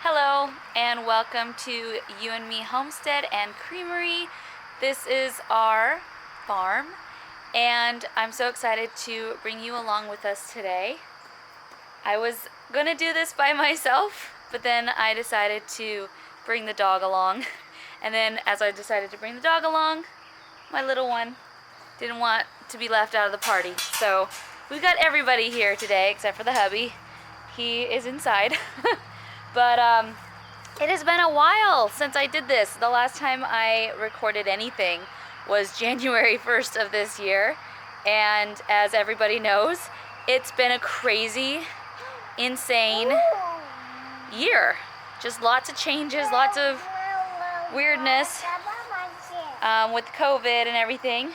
Hello and welcome to Ewe and Me Homestead and Creamery. This is our farm and I'm so excited to bring you along with us today. I was gonna do this by myself, but then I decided to bring the dog along. And then as I decided to bring the dog along, my little one didn't want to be left out of the party. So we've got everybody here today except for the hubby. He is inside. But it has been a while since I did this. The last time I recorded anything was January 1st of this year. And as everybody knows, it's been a crazy, insane year. Just lots of changes, lots of weirdness with COVID and everything.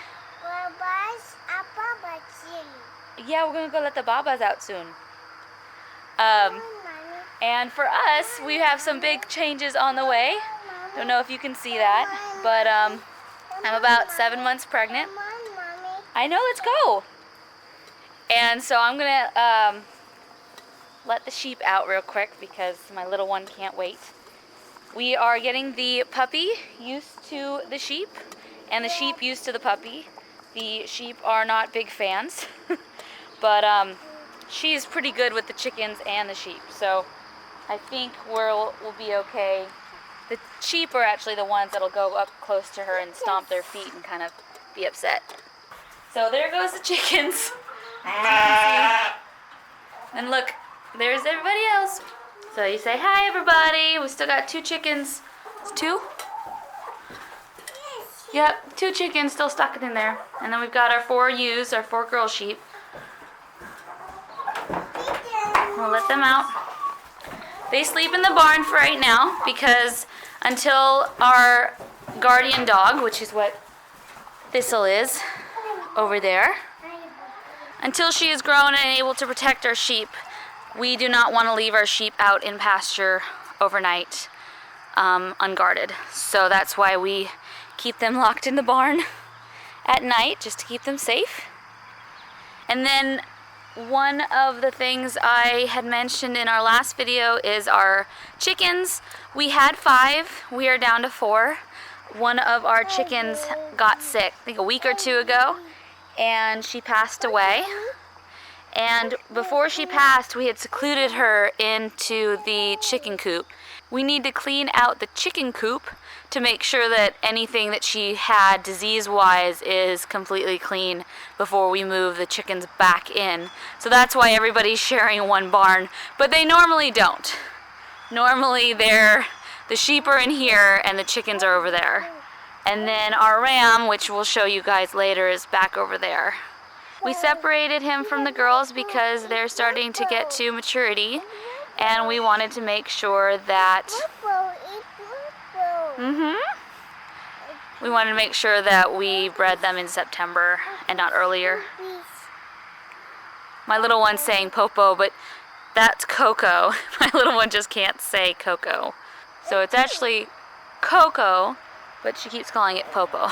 Yeah, we're gonna go let the babas out soon. And for us, we have some big changes on the way. Don't know if you can see that, but I'm about 7 months pregnant. I know, let's go. And so I'm gonna let the sheep out real quick because my little one can't wait. We are getting the puppy used to the sheep and the sheep used to the puppy. The sheep are not big fans, but she's pretty good with the chickens and the sheep, so I think we'll be okay. The sheep are actually the ones that'll go up close to her and stomp their feet and kind of be upset. So there goes the chickens. And look, there's everybody else. So you say, hi everybody. We still got 2 chickens. It's 2? Yep, 2 chickens still stuck in there. And then we've got our 4 ewes, our 4 girl sheep. We'll let them out. They sleep in the barn for right now because until our guardian dog, which is what Thistle is over there, until she is grown and able to protect our sheep, we do not want to leave our sheep out in pasture overnight unguarded. So that's why we keep them locked in the barn at night just to keep them safe. And then one of the things I had mentioned in our last video is our chickens. We had 5, we are down to 4. One of our chickens got sick, I think a week or 2 ago, and she passed away. And before she passed, we had secluded her into the chicken coop. We need to clean out the chicken coop to make sure that anything that she had disease-wise is completely clean before we move the chickens back in. So that's why everybody's sharing one barn, but they normally don't. Normally the sheep are in here and the chickens are over there. And then our ram, which we'll show you guys later, is back over there. We separated him from the girls because they're starting to get to maturity, and we wanted to make sure that we wanted to make sure that we bred them in September and not earlier. My little one's saying Popo, but that's Coco. My little one just can't say Coco. So it's actually Coco, but she keeps calling it Popo.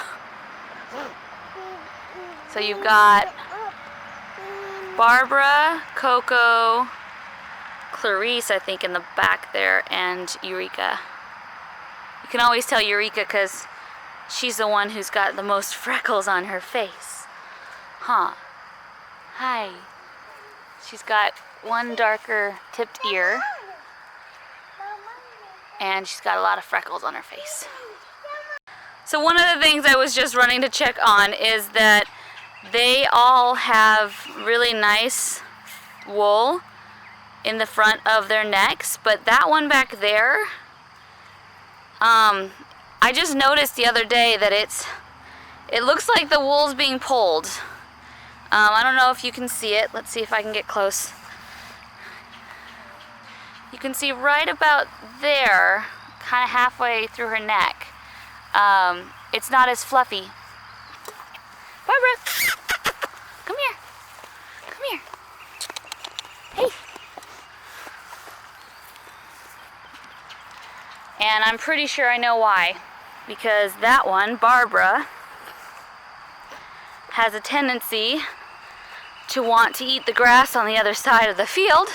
So you've got Barbara, Coco, Clarice, I think, in the back there, and Eureka. You can always tell Eureka because she's the one who's got the most freckles on her face. Huh. Hi. She's got one darker tipped ear, and she's got a lot of freckles on her face. So one of the things I was just running to check on is that they all have really nice wool in the front of their necks, but that one back there, I just noticed the other day that it looks like the wool's being pulled. I don't know if you can see it. Let's see if I can get close. You can see right about there, kind of halfway through her neck. It's not as fluffy. Barbara, come here. Come here. Hey. And I'm pretty sure I know why. Because that one, Barbara, has a tendency to want to eat the grass on the other side of the field.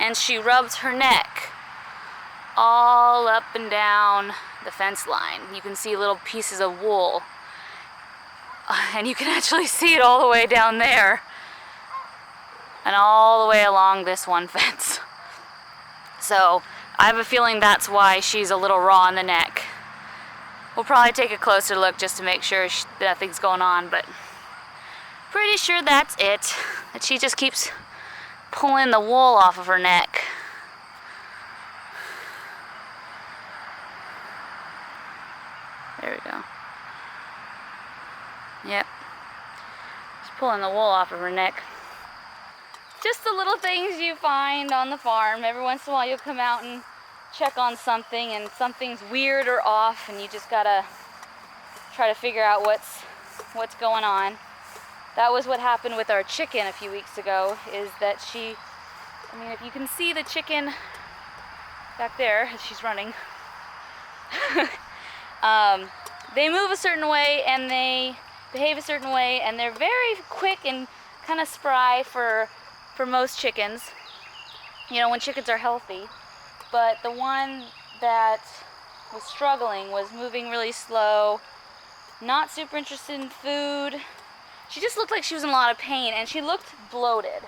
and she rubs her neck all up and down the fence line. You can see little pieces of wool, and you can actually see it all the way down there and all the way along this one fence. So I have a feeling that's why she's a little raw in the neck. We'll probably take a closer look just to make sure nothing's going on, but pretty sure that's it. That she just keeps pulling the wool off of her neck. There we go. Yep. Just pulling the wool off of her neck. Just the little things you find on the farm. Every once in a while you'll come out and check on something and something's weird or off and you just gotta try to figure out what's going on. That was what happened with our chicken a few weeks ago, is that if you can see the chicken back there, she's running. They move a certain way and they behave a certain way, and they're very quick and kind of spry for most chickens, when chickens are healthy. But the one that was struggling was moving really slow, not super interested in food. She just looked like she was in a lot of pain, and she looked bloated.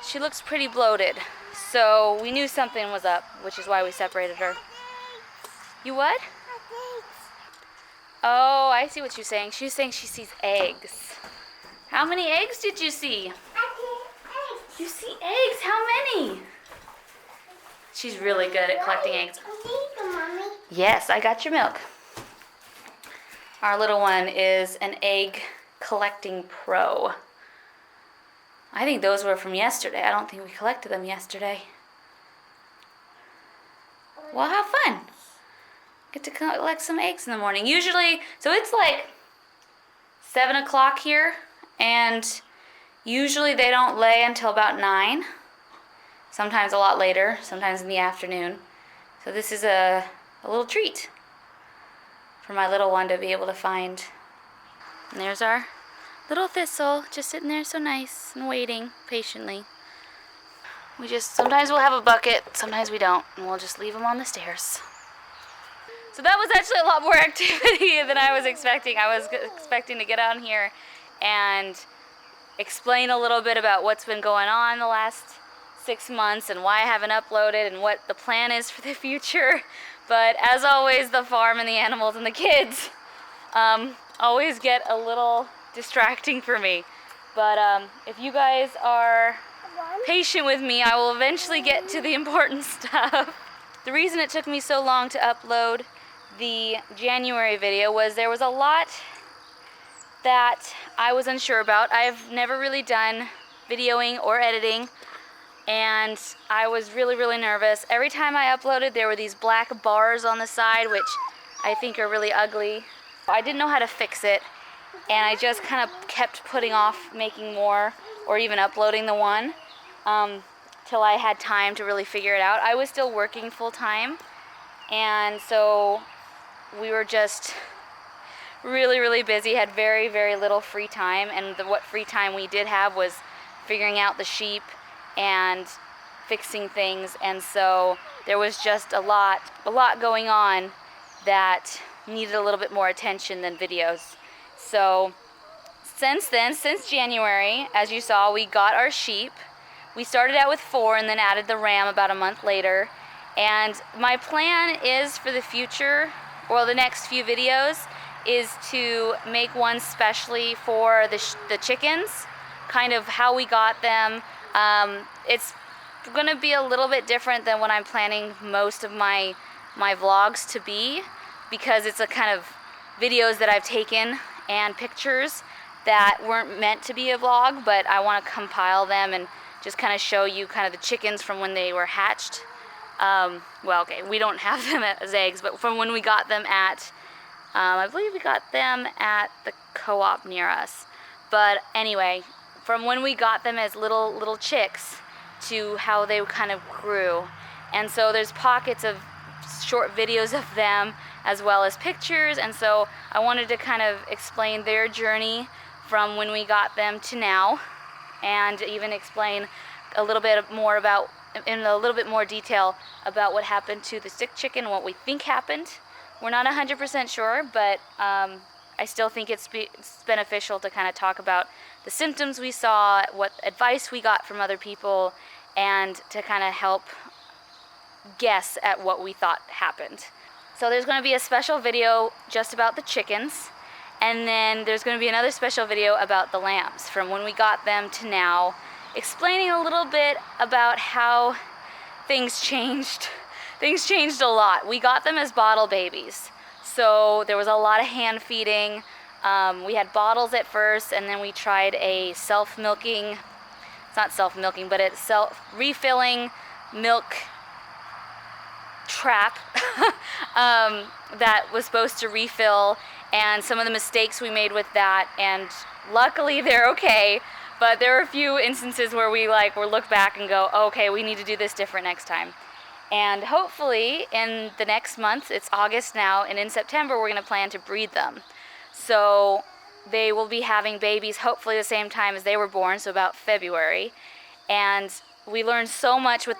She looks pretty bloated. So we knew something was up, which is why we separated her. You what? Oh, I see what she's saying. She's saying she sees eggs. How many eggs did you see? You see eggs? How many? She's really good at collecting eggs. Yes, I got your milk. Our little one is an egg collecting pro. I think those were from yesterday. I don't think we collected them yesterday. Well, have fun. Get to collect some eggs in the morning. Usually, so it's like 7 o'clock here, and usually they don't lay until about 9. Sometimes a lot later, sometimes in the afternoon. So this is a little treat for my little one to be able to find. And there's our little thistle, just sitting there so nice and waiting patiently. Sometimes we'll have a bucket, sometimes we don't, and we'll just leave them on the stairs. So that was actually a lot more activity than I was expecting. I was expecting to get out here and explain a little bit about what's been going on the last 6 months and why I haven't uploaded and what the plan is for the future. But as always, the farm and the animals and the kids always get a little distracting for me. But if you guys are patient with me, I will eventually get to the important stuff. The reason it took me so long to upload the January video was there was a lot that I was unsure about. I've never really done videoing or editing, and I was really, really nervous. Every time I uploaded, there were these black bars on the side, which I think are really ugly. I didn't know how to fix it, and I just kind of kept putting off making more or even uploading the one till I had time to really figure it out. I was still working full-time, and so we were just really, really busy, had very, very little free time, and what free time we did have was figuring out the sheep and fixing things, and so there was just a lot going on that needed a little bit more attention than videos. So since January, as you saw, we got our sheep. We started out with 4 and then added the ram about a month later, and my plan is for the future, well, the next few videos, is to make one specially for the chickens, kind of how we got them. It's gonna be a little bit different than what I'm planning most of my vlogs to be, because it's a kind of videos that I've taken and pictures that weren't meant to be a vlog, but I want to compile them and just kind of show you kind of the chickens from when they were hatched. Well, okay, we don't have them as eggs, but from when we got them at, I believe we got them at the co-op near us. But anyway, from when we got them as little chicks to how they kind of grew. And so there's pockets of short videos of them as well as pictures, and so I wanted to kind of explain their journey from when we got them to now, and even explain a little bit more about, in a little bit more detail about what happened to the sick chicken and what we think happened. We're not 100% sure, but I still think it's beneficial to kind of talk about the symptoms we saw, what advice we got from other people, and to kind of help guess at what we thought happened. So there's going to be a special video just about the chickens, and then there's going to be another special video about the lambs from when we got them to now, explaining a little bit about how things changed. Things changed a lot. We got them as bottle babies, so there was a lot of hand feeding. We had bottles at first, and then we tried a self-milking, it's not self-milking, but it's self-refilling milk trap that was supposed to refill, and some of the mistakes we made with that, and luckily they're okay, but there were a few instances where we look back and go, oh, okay, we need to do this different next time. And hopefully in the next month, it's August now, and in September we're going to plan to breed them. So they will be having babies hopefully the same time as they were born, so about February. And we learned so much with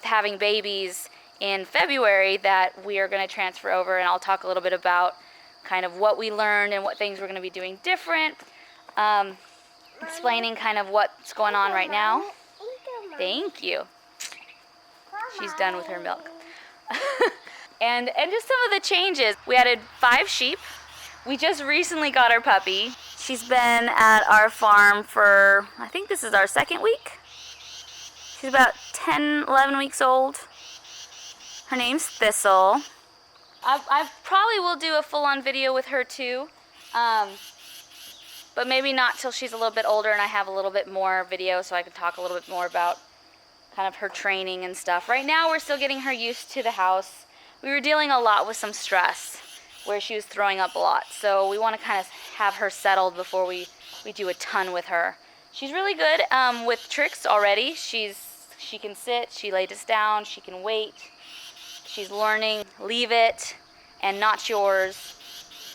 having babies in February that we are going to transfer over, and I'll talk a little bit about kind of what we learned and what things we're going to be doing different, explaining kind of what's going on right now. Thank you. She's done with her milk. and just some of the changes. We added 5 sheep. We just recently got our puppy. She's been at our farm for, I think this is our 2nd week. She's about 10, 11 weeks old. Her name's Thistle. I probably will do a full-on video with her too, but maybe not till she's a little bit older and I have a little bit more video so I can talk a little bit more about kind of her training and stuff. Right now we're still getting her used to the house. We were dealing a lot with some stress where she was throwing up a lot, so we want to kind of have her settled before we do a ton with her. She's really good with tricks already. She can sit, she laid us down, she can wait. She's learning leave it and not yours.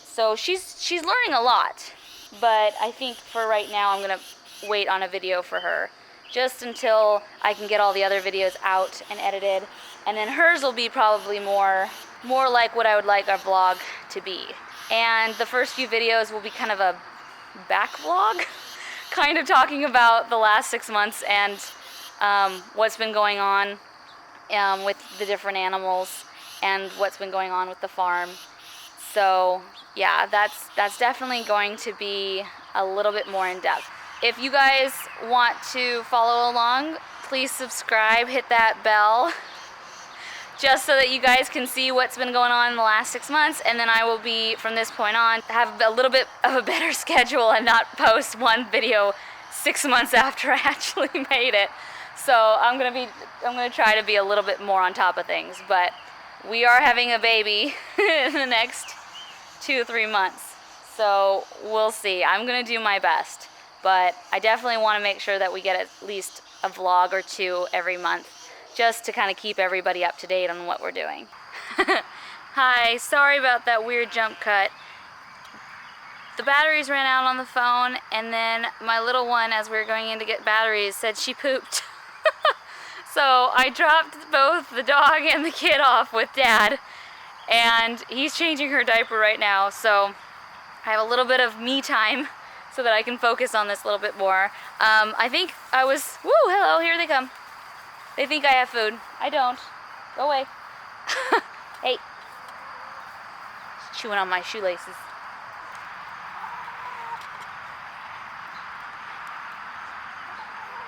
So she's learning a lot, but I think for right now I'm gonna wait on a video for her just until I can get all the other videos out and edited, and then hers will be probably more like what I would like our vlog to be. And the first few videos will be kind of a back vlog, kind of talking about the last 6 months and what's been going on with the different animals and what's been going on with the farm. So yeah, that's definitely going to be a little bit more in depth. If you guys want to follow along, please subscribe, hit that bell, just so that you guys can see what's been going on in the last 6 months, and then I will be, from this point on, have a little bit of a better schedule and not post one video 6 months after I actually made it. So I'm gonna try to be a little bit more on top of things, but we are having a baby in the next 2 or 3 months. So we'll see. I'm gonna do my best, but I definitely want to make sure that we get at least a vlog or 2 every month, just to kind of keep everybody up to date on what we're doing. Hi, sorry about that weird jump cut. The batteries ran out on the phone, and then my little one, as we were going in to get batteries, said she pooped. So I dropped both the dog and the kid off with Dad, and he's changing her diaper right now, so I have a little bit of me time so that I can focus on this a little bit more. I think I was, woo, hello, here they come. They think I have food. I don't. Go away. Hey. She's chewing on my shoelaces.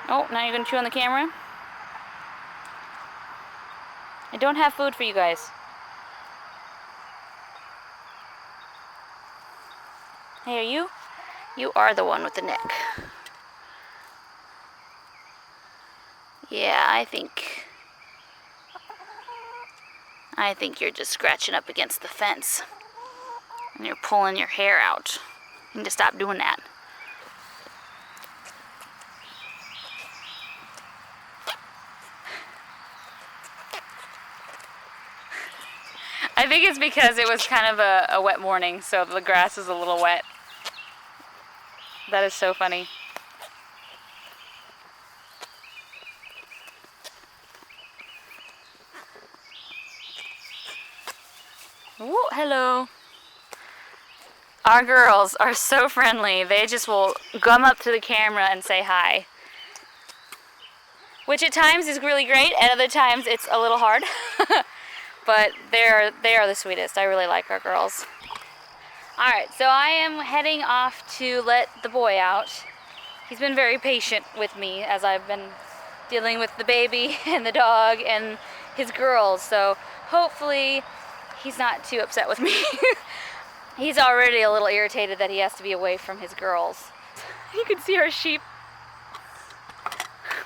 Oh, now you're gonna chew on the camera? I don't have food for you guys. Hey, are you? You are the one with the neck. Yeah, I think you're just scratching up against the fence. And you're pulling your hair out. You need to stop doing that. I think it's because it was kind of a wet morning, so the grass is a little wet. That is so funny. Ooh, hello. Our girls are so friendly. They just will come up to the camera and say hi. Which at times is really great, and other times it's a little hard. But they are the sweetest. I really like our girls. Alright, so I am heading off to let the boy out. He's been very patient with me as I've been dealing with the baby and the dog and his girls. So hopefully he's not too upset with me. He's already a little irritated that he has to be away from his girls. You can see our sheep.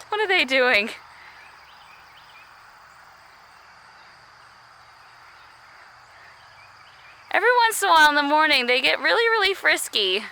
What are they doing? Every once in a while in the morning, they get really, really frisky.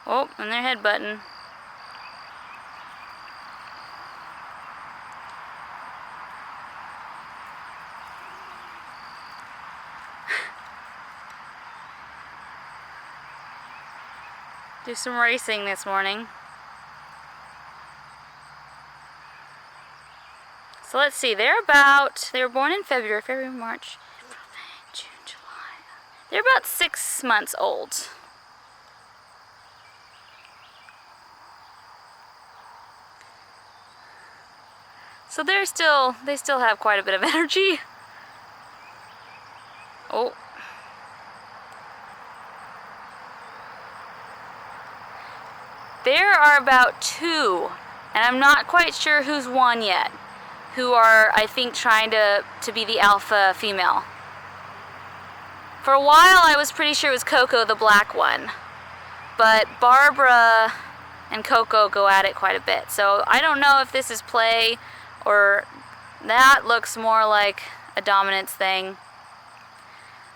Oh, and they're headbutting. Do some racing this morning. So let's see, they were born in February, March, June, July. They're about 6 months old. So they still have quite a bit of energy. Oh. There are about 2, and I'm not quite sure who's won yet, who are, I think, trying to be the alpha female. For a while, I was pretty sure it was Coco, the black one, but Barbara and Coco go at it quite a bit, so I don't know if this is play or that looks more like a dominance thing.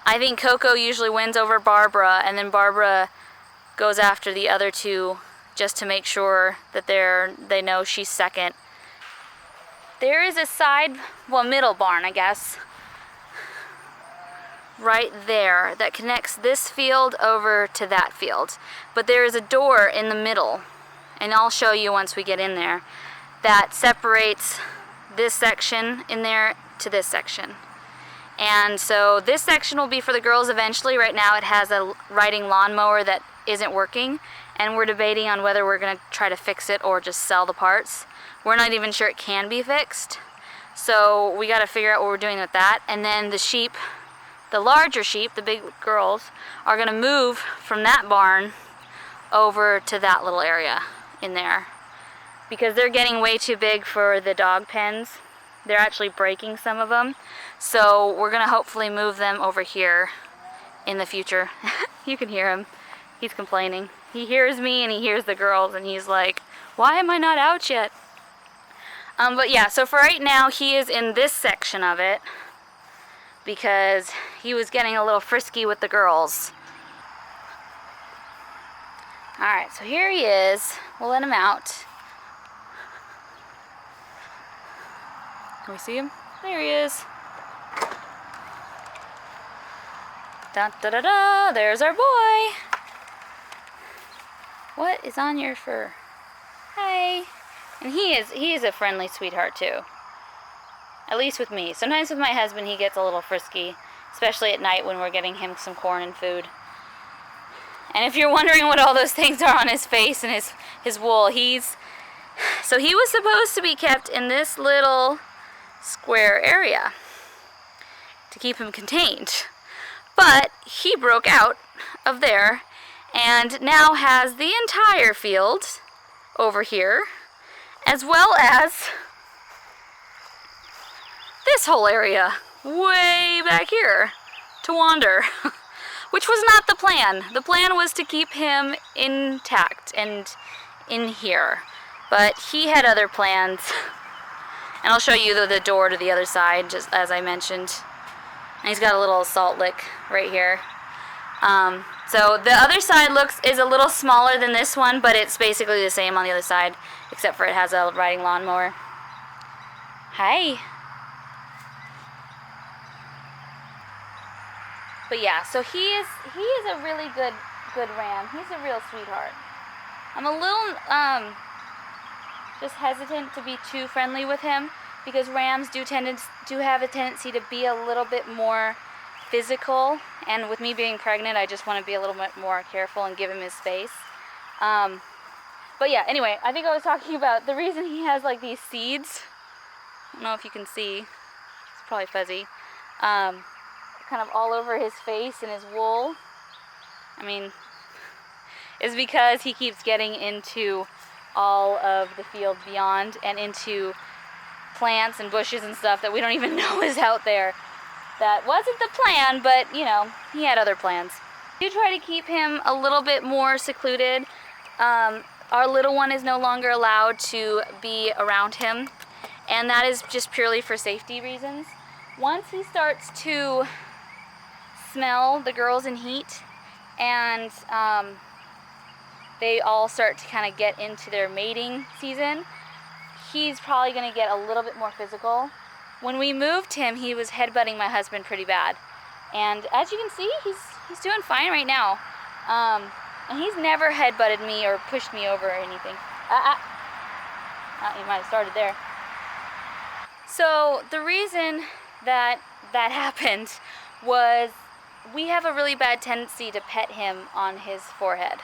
I think Coco usually wins over Barbara, and then Barbara goes after the other 2 just to make sure that they know she's second. There is a middle barn, I guess, right there that connects this field over to that field. But there is a door in the middle, and I'll show you once we get in there, that separates this section in there to this section. And so this section will be for the girls eventually. Right now it has a riding lawnmower that isn't working, and we're debating on whether we're going to try to fix it or just sell the parts. We're not even sure it can be fixed, so we got to figure out what we're doing with that. And then the sheep, the larger sheep, the big girls, are going to move from that barn over to that little area in there because they're getting way too big for the dog pens. They're actually breaking some of them, so we're going to hopefully move them over here in the future. You can hear him. He's complaining. He hears me and he hears the girls and he's like, why am I not out yet? But yeah, so for right now he is in this section of it because he was getting a little frisky with the girls. Alright, so here he is. We'll let him out. Can we see him? There he is. Da da da da, there's our boy. What is on your fur? Hi. And he is a friendly sweetheart too. At least with me. Sometimes with my husband he gets a little frisky, especially at night when we're getting him some corn and food. And if you're wondering what all those things are on his face and his wool, he was supposed to be kept in this little square area to keep him contained. But he broke out of there and now has the entire field over here, as well as this whole area way back here to wander, which was not the plan. The plan was to keep him intact and in here, but he had other plans, and I'll show you the door to the other side, just as I mentioned. And he's got a little salt lick right here. So the other side is a little smaller than this one, but it's basically the same on the other side, except for it has a riding lawnmower. Hi. But yeah, so he is a really good ram. He's a real sweetheart. I'm a little just hesitant to be too friendly with him because rams do have a tendency to be a little bit more physical, and with me being pregnant, I just want to be a little bit more careful and give him his space. But yeah, anyway, I think I was talking about the reason he has like these seeds. I don't know if you can see. It's probably fuzzy. Kind of all over his face and his wool. I mean, is because he keeps getting into all of the field beyond and into plants and bushes and stuff that we don't even know is out there. That wasn't the plan, but you know, he had other plans. We do try to keep him a little bit more secluded. Our little one is no longer allowed to be around him, and that is just purely for safety reasons. Once he starts to smell the girls in heat and they all start to kind of get into their mating season, he's probably going to get a little bit more physical. When we moved him, he was headbutting my husband pretty bad, and as you can see, he's doing fine right now. And he's never headbutted me or pushed me over or anything. You might have started there. So the reason that happened was we have a really bad tendency to pet him on his forehead.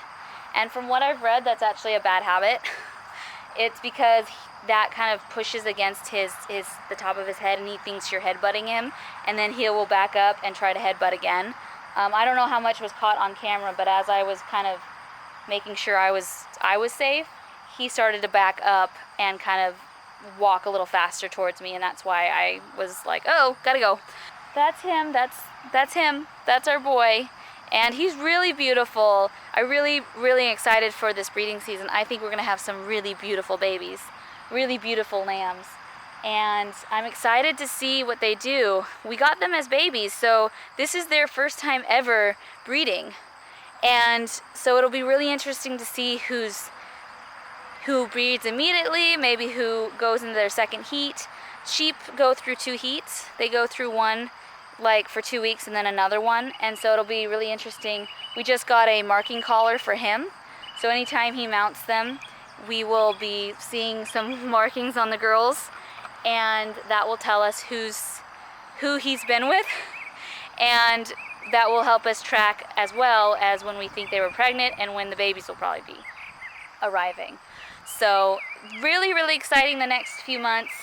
And from what I've read, that's actually a bad habit. It's because that kind of pushes against the top of his head, and he thinks you're headbutting him, and then he will back up and try to headbutt again. I don't know how much was caught on camera, but as I was kind of making sure I was safe, he started to back up and kind of walk a little faster towards me, and that's why I was like, oh, gotta go. That's him. That's him. That's our boy. And he's really beautiful. I'm really excited for this breeding season. I think we're going to have some really beautiful babies, really beautiful lambs. And I'm excited to see what they do. We got them as babies, so this is their first time ever breeding. And so it'll be really interesting to see who breeds immediately, maybe who goes into their second heat. Sheep go through 2 heats. They go through one like for 2 weeks and then another one, and so it'll be really interesting. We just got a marking collar for him, so anytime he mounts them, we will be seeing some markings on the girls, and that will tell us who he's been with, and that will help us track as well as when we think they were pregnant and when the babies will probably be arriving. So really exciting the next few months.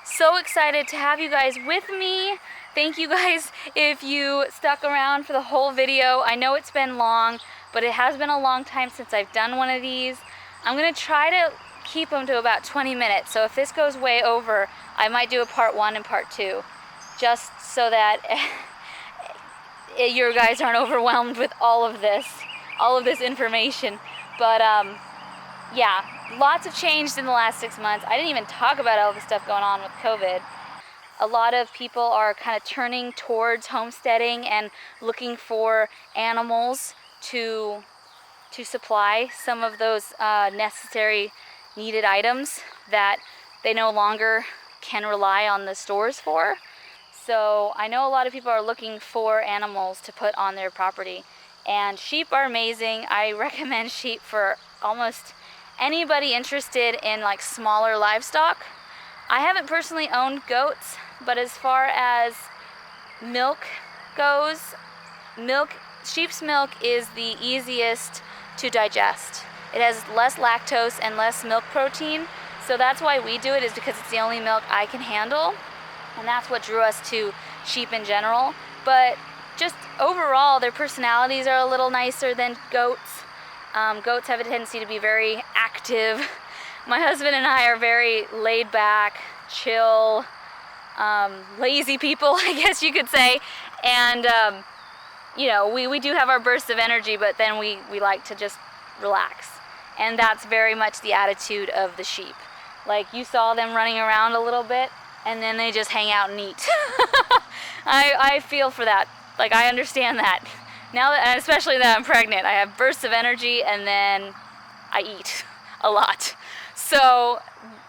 So excited to have you guys with me. Thank you guys if you stuck around for the whole video. I know it's been long, but it has been a long time since I've done one of these. I'm gonna try to keep them to about 20 minutes. So if this goes way over, I might do a part 1 and part 2, just so that you guys aren't overwhelmed with all of this information. But yeah, lots have changed in the last 6 months. I didn't even talk about all the stuff going on with COVID. A lot of people are kind of turning towards homesteading and looking for animals to supply some of those necessary needed items that they no longer can rely on the stores for. So I know a lot of people are looking for animals to put on their property, and sheep are amazing. I recommend sheep for almost anybody interested in like smaller livestock. I haven't personally owned goats, but as far as milk goes, sheep's milk is the easiest to digest. It has less lactose and less milk protein, so that's why we do it, is because it's the only milk I can handle, and that's what drew us to sheep in general. But just overall, their personalities are a little nicer than goats. Goats have a tendency to be very active. My husband and I are very laid back, chill, lazy people, I guess you could say. And, you know, we do have our bursts of energy, but then we like to just relax. And that's very much the attitude of the sheep. Like, you saw them running around a little bit, and then they just hang out and eat. I feel for that. Like, I understand that. Now that, and especially that I'm pregnant, I have bursts of energy and then I eat a lot. So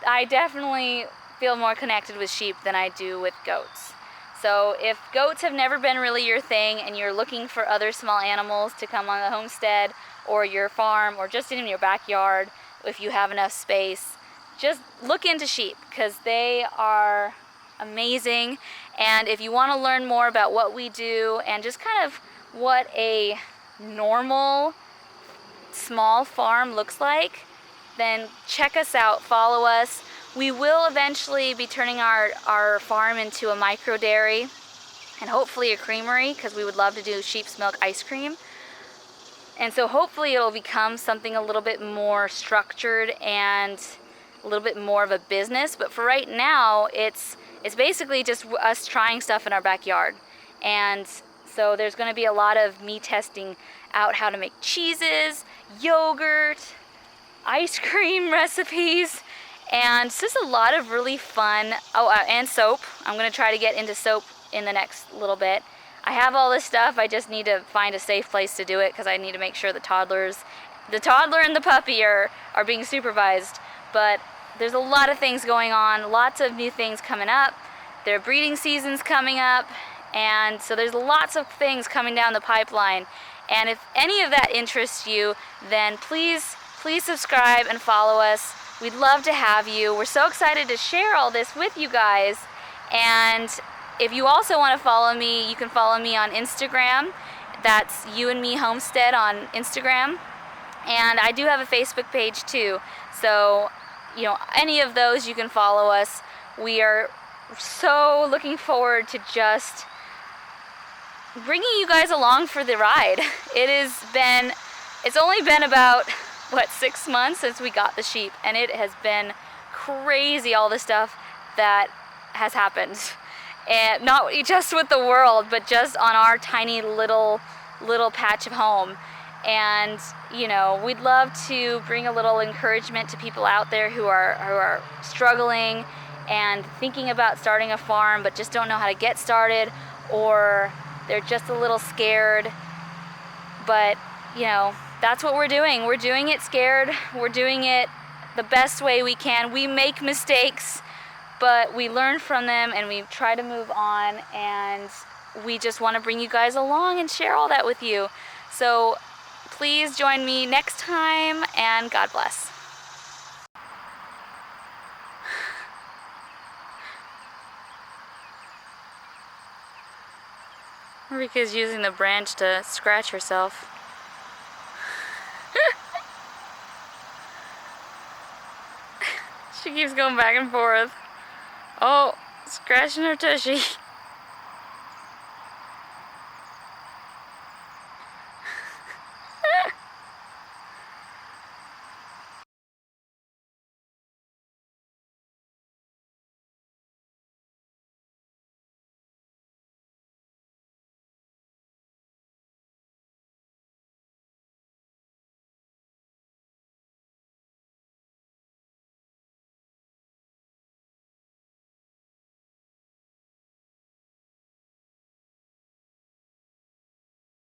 I definitely feel more connected with sheep than I do with goats. So if goats have never been really your thing and you're looking for other small animals to come on the homestead or your farm or just in your backyard, if you have enough space, just look into sheep because they are amazing. And if you want to learn more about what we do and just kind of what a normal small farm looks like, then check us out, follow us. We will eventually be turning our farm into a micro dairy and hopefully a creamery because we would love to do sheep's milk ice cream. And so hopefully it'll become something a little bit more structured and a little bit more of a business. But for right now, it's basically just us trying stuff in our backyard. And so there's going to be a lot of me testing out how to make cheeses, yogurt, ice cream recipes, and it's just a lot of really fun. Oh, and soap. I'm going to try to get into soap in the next little bit. I have all this stuff. I just need to find a safe place to do it because I need to make sure the toddler and the puppy are being supervised. But there's a lot of things going on, lots of new things coming up. Their breeding season's coming up, and so there's lots of things coming down the pipeline. And if any of that interests you, then please subscribe and follow us. We'd love to have you. We're so excited to share all this with you guys. And if you also want to follow me, you can follow me on Instagram. That's Ewe and Me Homestead on Instagram. And I do have a Facebook page too. So, any of those you can follow us. We are so looking forward to just bringing you guys along for the ride. It's only been about 6 months since we got the sheep, and it has been crazy all the stuff that has happened. And not just with the world, but just on our tiny little patch of home. And we'd love to bring a little encouragement to people out there who are struggling and thinking about starting a farm but just don't know how to get started, or they're just a little scared. But that's what we're doing. We're doing it scared. We're doing it the best way we can. We make mistakes, but we learn from them and we try to move on, and we just want to bring you guys along and share all that with you. So please join me next time, and God bless. Rika's using the branch to scratch herself. She keeps going back and forth. Oh, scratching her tushy.